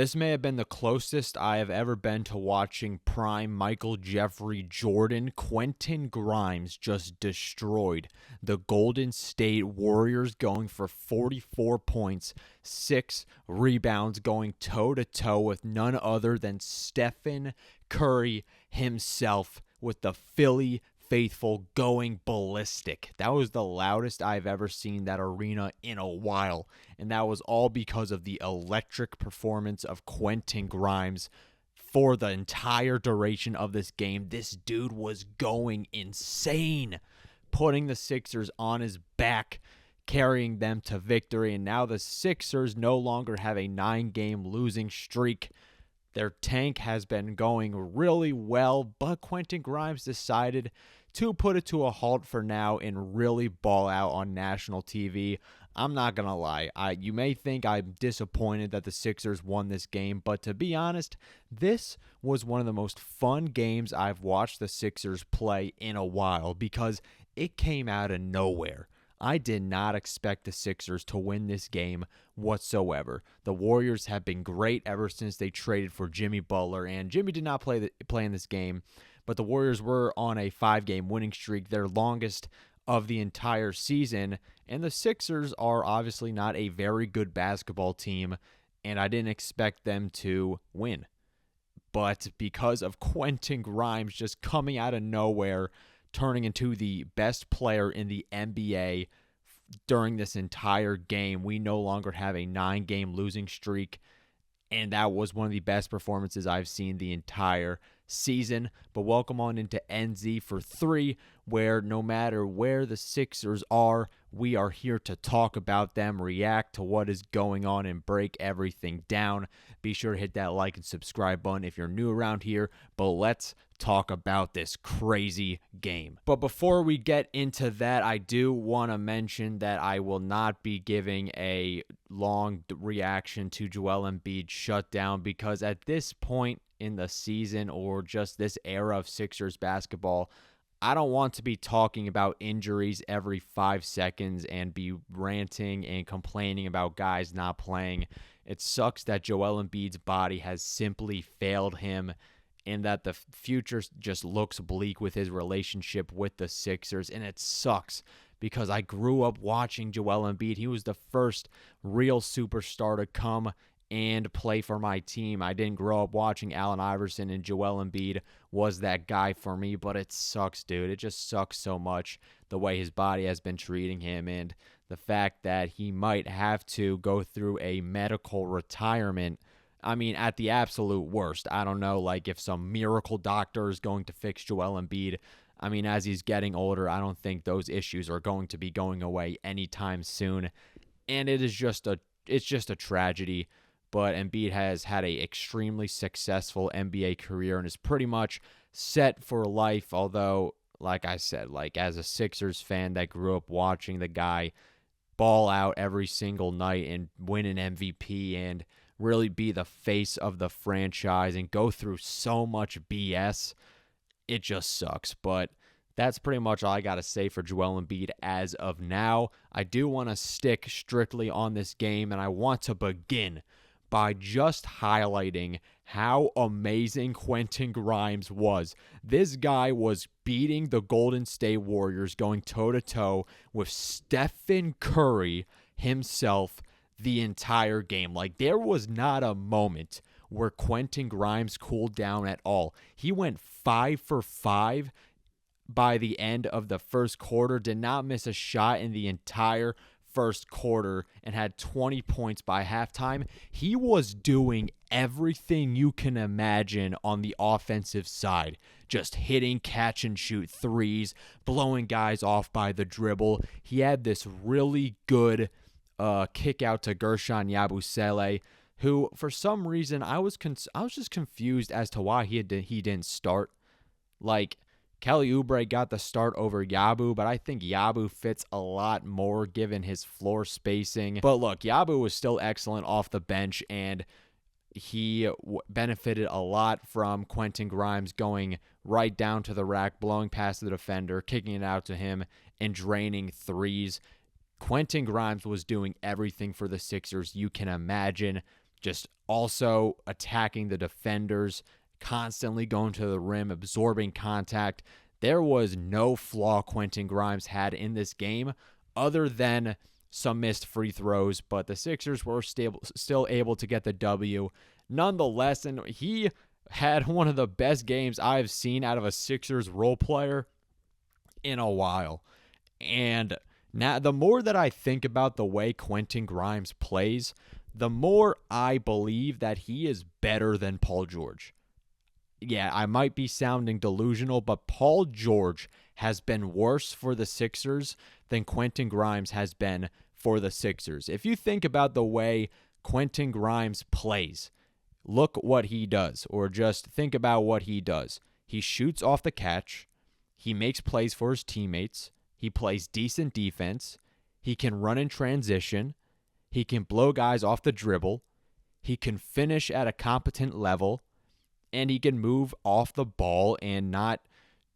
This may have been the closest I have ever been to watching prime Michael Jeffrey Jordan. Quentin Grimes just destroyed the Golden State Warriors, going for 44 points, 6 rebounds, going toe-to-toe with none other than Stephen Curry himself, with the Philly faithful going ballistic. That was the loudest I've ever seen that arena in a while, and that was all because of the electric performance of Quentin Grimes for the entire duration of this game. This dude was going insane, putting the Sixers on his back, carrying them to victory, and now the Sixers no longer have a 9-game losing streak. Their tank has been going really well, but Quentin Grimes decided to put it to a halt for now and really ball out on national TV. I'm not going to lie. You may think I'm disappointed that the Sixers won this game, but to be honest, this was one of the most fun games I've watched the Sixers play in a while because it came out of nowhere. I did not expect the Sixers to win this game whatsoever. The Warriors have been great ever since they traded for Jimmy Butler, and Jimmy did not play in this game, but the Warriors were on a 5-game winning streak, their longest of the entire season, and the Sixers are obviously not a very good basketball team, and I didn't expect them to win. But because of Quentin Grimes just coming out of nowhere, turning into the best player in the NBA during this entire game, we no longer have a 9-game losing streak, and that was one of the best performances I've seen the entire season. But welcome on into NZ for 3, where no matter where the Sixers are, we are here to talk about them, react to what is going on, and break everything down. Be sure to hit that like and subscribe button if you're new around here, but let's talk about this crazy game. But before we get into that, I do want to mention that I will not be giving a long reaction to Joel Embiid's shutdown, because at this point in the season, or just this era of Sixers basketball, I don't want to be talking about injuries every 5 seconds and be ranting and complaining about guys not playing. It sucks that Joel Embiid's body has simply failed him, and that the future just looks bleak with his relationship with the Sixers, and it sucks because I grew up watching Joel Embiid. He was the first real superstar to come and play for my team. I didn't grow up watching Allen Iverson, and Joel Embiid was that guy for me, but it sucks, dude. It just sucks so much the way his body has been treating him, and the fact that he might have to go through a medical retirement. I mean, at the absolute worst, I don't know, like if some miracle doctor is going to fix Joel Embiid. I mean, as he's getting older, I don't think those issues are going to be going away anytime soon, and it's just a tragedy. But Embiid has had an extremely successful NBA career and is pretty much set for life. Although, like I said, like as a Sixers fan that grew up watching the guy ball out every single night and win an MVP and really be the face of the franchise and go through so much BS, it just sucks. But that's pretty much all I got to say for Joel Embiid as of now. I do want to stick strictly on this game, and I want to begin by just highlighting how amazing Quentin Grimes was. This guy was beating the Golden State Warriors, going toe-to-toe with Stephen Curry himself the entire game. Like, there was not a moment where Quentin Grimes cooled down at all. He went 5 for 5 by the end of the first quarter, did not miss a shot in the entire first quarter, and had 20 points by halftime. He was doing everything you can imagine on the offensive side, just hitting catch and shoot threes, blowing guys off by the dribble. He had this really good kick out to Gershon Yabusele, who for some reason I was just confused as to why he didn't start. Like, Kelly Oubre got the start over Yabu, but I think Yabu fits a lot more given his floor spacing. But look, Yabu was still excellent off the bench, and he benefited a lot from Quentin Grimes going right down to the rack, blowing past the defender, kicking it out to him, and draining threes. Quentin Grimes was doing everything for the Sixers you can imagine. just also attacking the defenders, constantly going to the rim, absorbing contact. There was no flaw Quentin Grimes had in this game other than some missed free throws, but the Sixers were still able to get the W nonetheless, and he had one of the best games I've seen out of a Sixers role player in a while. And now, the more that I think about the way Quentin Grimes plays, the more I believe that he is better than Paul George. Yeah, I might be sounding delusional, but Paul George has been worse for the Sixers than Quentin Grimes has been for the Sixers. If you think about the way Quentin Grimes plays, look what he does, or just think about what he does. He shoots off the catch. He makes plays for his teammates. He plays decent defense. He can run in transition. He can blow guys off the dribble. He can finish at a competent level. And he can move off the ball and not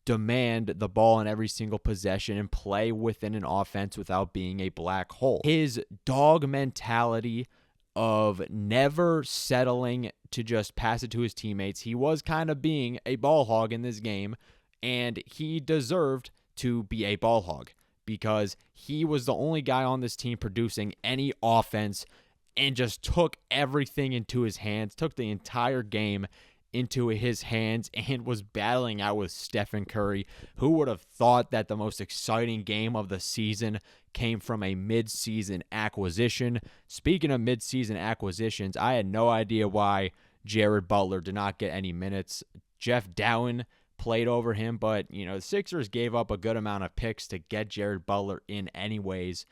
demand the ball in every single possession and play within an offense without being a black hole. His dog mentality of never settling to just pass it to his teammates. He was kind of being a ball hog in this game, and he deserved to be a ball hog because he was the only guy on this team producing any offense and just took everything into his hands, took the entire game into his hands, and was battling out with Stephen Curry. Who would have thought that the most exciting game of the season came from a mid-season acquisition? Speaking of mid-season acquisitions, I had no idea why Jared Butler did not get any minutes. Jeff Dowtin played over him, but the Sixers gave up a good amount of picks to get Jared Butler in anyways.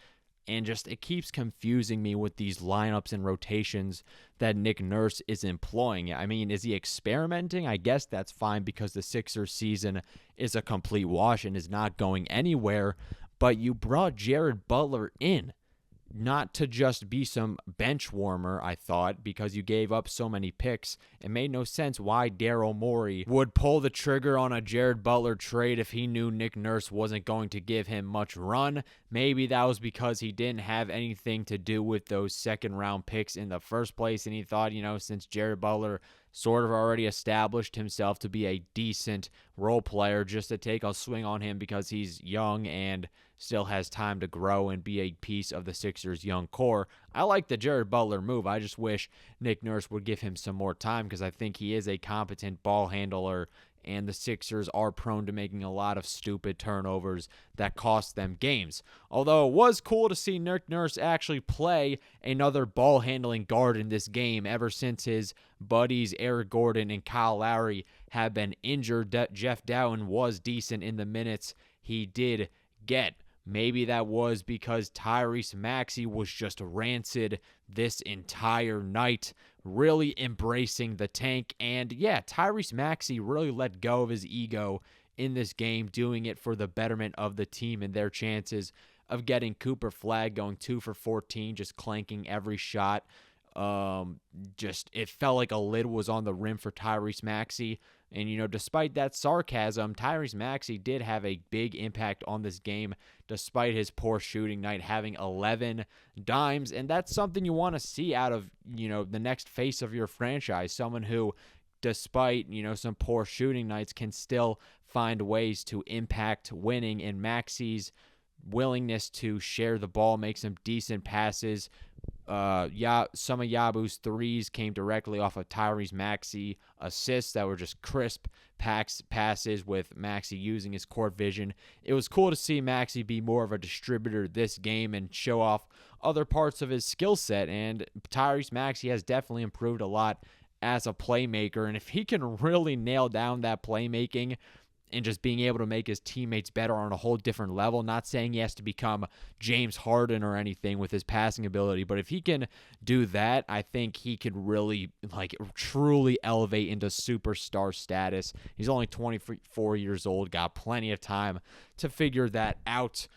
And just it keeps confusing me with these lineups and rotations that Nick Nurse is employing. I mean, is he experimenting? I guess that's fine because the Sixers season is a complete wash and is not going anywhere. But you brought Jared Butler in, not to just be some bench warmer, I thought, because you gave up so many picks. It made no sense why Daryl Morey would pull the trigger on a Jared Butler trade if he knew Nick Nurse wasn't going to give him much run. Maybe that was because he didn't have anything to do with those second-round picks in the first place, and he thought, since Jared Butler sort of already established himself to be a decent role player, just to take a swing on him because he's young and still has time to grow and be a piece of the Sixers' young core. I like the Jared Butler move. I just wish Nick Nurse would give him some more time because I think he is a competent ball handler, and the Sixers are prone to making a lot of stupid turnovers that cost them games. Although it was cool to see Nick Nurse actually play another ball-handling guard in this game ever since his buddies Eric Gordon and Kyle Lowry have been injured. Jeff Dowtin was decent in the minutes he did get. Maybe that was because Tyrese Maxey was just rancid this entire night, really embracing the tank. And yeah, Tyrese Maxey really let go of his ego in this game, doing it for the betterment of the team and their chances of getting Cooper Flagg going 2 for 14, just clanking every shot. It felt like a lid was on the rim for Tyrese Maxey. And, despite that sarcasm, Tyrese Maxey did have a big impact on this game, despite his poor shooting night, having 11 dimes. And that's something you want to see out of, the next face of your franchise. Someone who, despite, some poor shooting nights, can still find ways to impact winning. And Maxey's willingness to share the ball, make some decent passes. Some of Yabu's threes came directly off of Tyrese Maxey assists that were just crisp passes with Maxey using his court vision. It was cool to see Maxey be more of a distributor this game and show off other parts of his skill set, and Tyrese Maxey has definitely improved a lot as a playmaker, and if he can really nail down that playmaking and just being able to make his teammates better on a whole different level. Not saying he has to become James Harden or anything with his passing ability, but if he can do that, I think he could really truly elevate into superstar status. He's only 24 years old, got plenty of time to figure that out.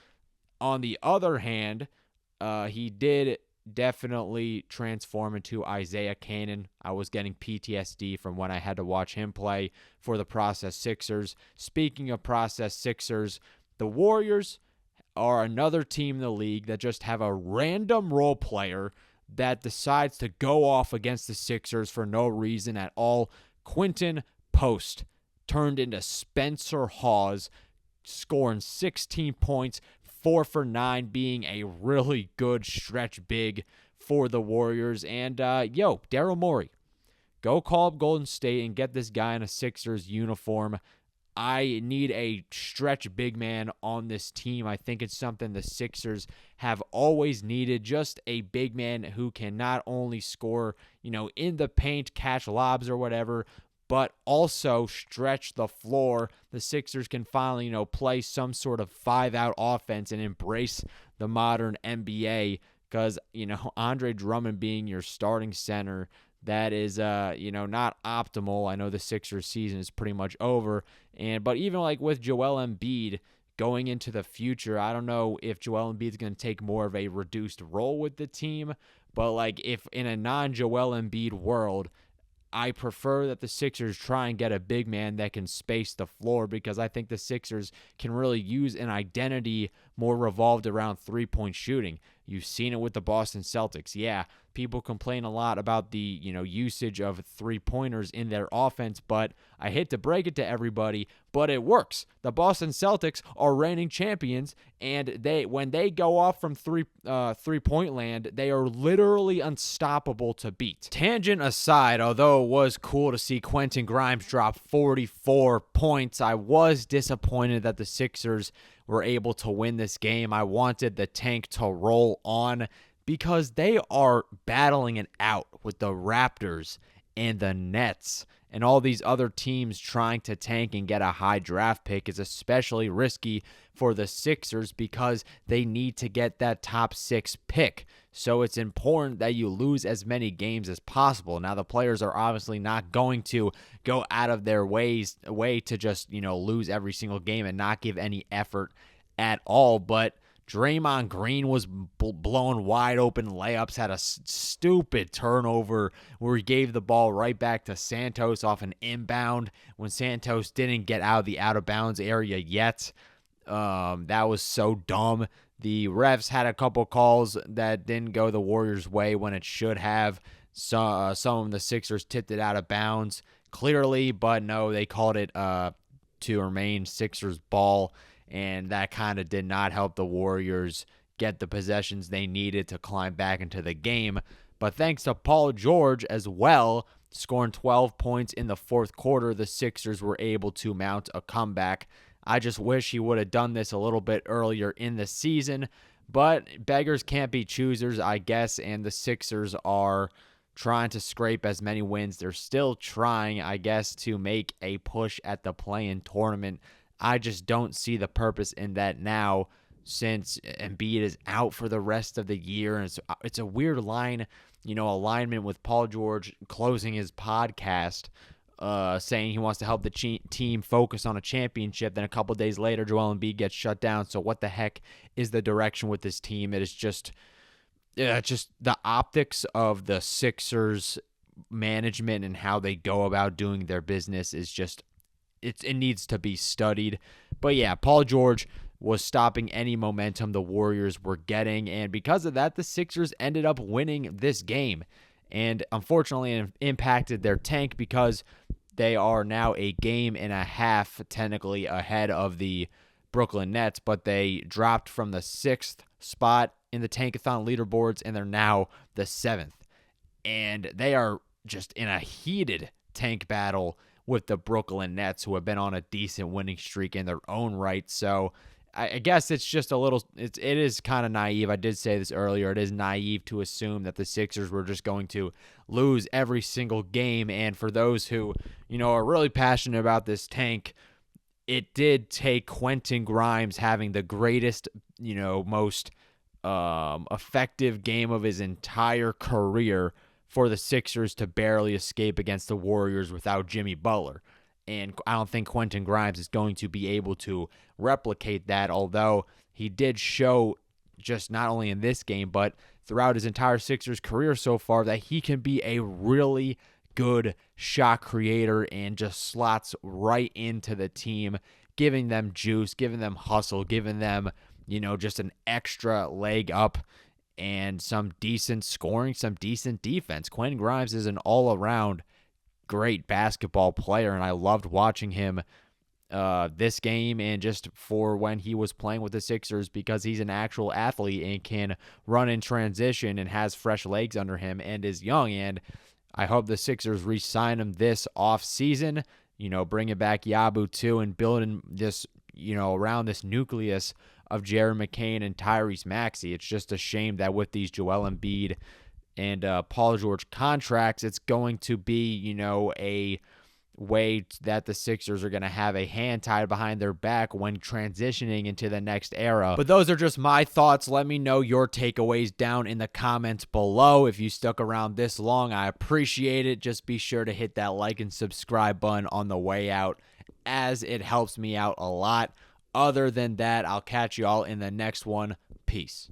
On the other hand, he did definitely transform into Isaiah Canaan. I was getting PTSD from when I had to watch him play for the Process Sixers. Speaking of Process Sixers, the Warriors are another team in the league that just have a random role player that decides to go off against the Sixers for no reason at all. Quentin Post turned into Spencer Hawes, scoring 16 points, 4 for 9, being a really good stretch big for the Warriors. And, Daryl Morey, go call up Golden State and get this guy in a Sixers uniform. I need a stretch big man on this team. I think it's something the Sixers have always needed, just a big man who can not only score, in the paint, catch lobs or whatever, but also stretch the floor. The Sixers can finally, play some sort of 5-out offense and embrace the modern NBA because, Andre Drummond being your starting center, that is, not optimal. I know the Sixers season is pretty much over. But even like with Joel Embiid going into the future, I don't know if Joel Embiid is going to take more of a reduced role with the team. But like if in a non-Joel Embiid world, I prefer that the Sixers try and get a big man that can space the floor because I think the Sixers can really use an identity more revolved around three-point shooting. You've seen it with the Boston Celtics. Yeah, people complain a lot about the, usage of three-pointers in their offense, but I hate to break it to everybody, but it works. The Boston Celtics are reigning champions, and when they go off from three-point land, they are literally unstoppable to beat. Tangent aside, although it was cool to see Quentin Grimes drop 44 points, I was disappointed that the Sixers were able to win this game. I wanted the tank to roll on because they are battling it out with the Raptors and the Nets and all these other teams trying to tank and get a high draft pick is especially risky for the Sixers because they need to get that top 6 pick. So it's important that you lose as many games as possible. Now, the players are obviously not going to go out of their way to just, lose every single game and not give any effort at all. But Draymond Green was blowing wide open layups, had a stupid turnover where he gave the ball right back to Santos off an inbound when Santos didn't get out of the out-of-bounds area yet. That was so dumb. The refs had a couple calls that didn't go the Warriors' way when it should have. Some of the Sixers tipped it out of bounds clearly, but no, they called it to remain Sixers ball, and that kind of did not help the Warriors get the possessions they needed to climb back into the game. But thanks to Paul George as well, scoring 12 points in the fourth quarter, the Sixers were able to mount a comeback. I just wish he would have done this a little bit earlier in the season, but beggars can't be choosers, I guess, and the Sixers are trying to scrape as many wins. They're still trying, I guess, to make a push at the play-in tournament. I just don't see the purpose in that now since Embiid is out for the rest of the year. And it's a weird alignment with Paul George closing his podcast, saying he wants to help the team focus on a championship. Then a couple days later, Joel Embiid gets shut down. So what the heck is the direction with this team? It is just the optics of the Sixers management and how they go about doing their business is just, it needs to be studied. But yeah, Paul George was stopping any momentum the Warriors were getting, and because of that, the Sixers ended up winning this game. And unfortunately, it impacted their tank because they are now a game and a half technically ahead of the Brooklyn Nets, but they dropped from the 6th spot in the Tankathon leaderboards, and they're now the 7th. And they are just in a heated tank battle with the Brooklyn Nets, who have been on a decent winning streak in their own right. So I guess it's just it is kind of naive. I did say this earlier. It is naive to assume that the Sixers were just going to lose every single game. And for those who, are really passionate about this tank, it did take Quentin Grimes having the greatest, most effective game of his entire career for the Sixers to barely escape against the Warriors without Jimmy Butler. And I don't think Quentin Grimes is going to be able to replicate that, although he did show just not only in this game, but throughout his entire Sixers career so far that he can be a really good shot creator and just slots right into the team, giving them juice, giving them hustle, giving them, just an extra leg up. and some decent scoring, some decent defense. Quentin Grimes is an all-around great basketball player, and I loved watching him this game and just for when he was playing with the Sixers because he's an actual athlete and can run in transition and has fresh legs under him and is young. And I hope the Sixers re-sign him this offseason, bringing back Yabu too and building this, around this nucleus of Jared McCain and Tyrese Maxey. It's just a shame that with these Joel Embiid and Paul George contracts, it's going to be, a way that the Sixers are going to have a hand tied behind their back when transitioning into the next era. But those are just my thoughts. Let me know your takeaways down in the comments below. If you stuck around this long, I appreciate it. Just be sure to hit that like and subscribe button on the way out, as it helps me out a lot. Other than that, I'll catch you all in the next one. Peace.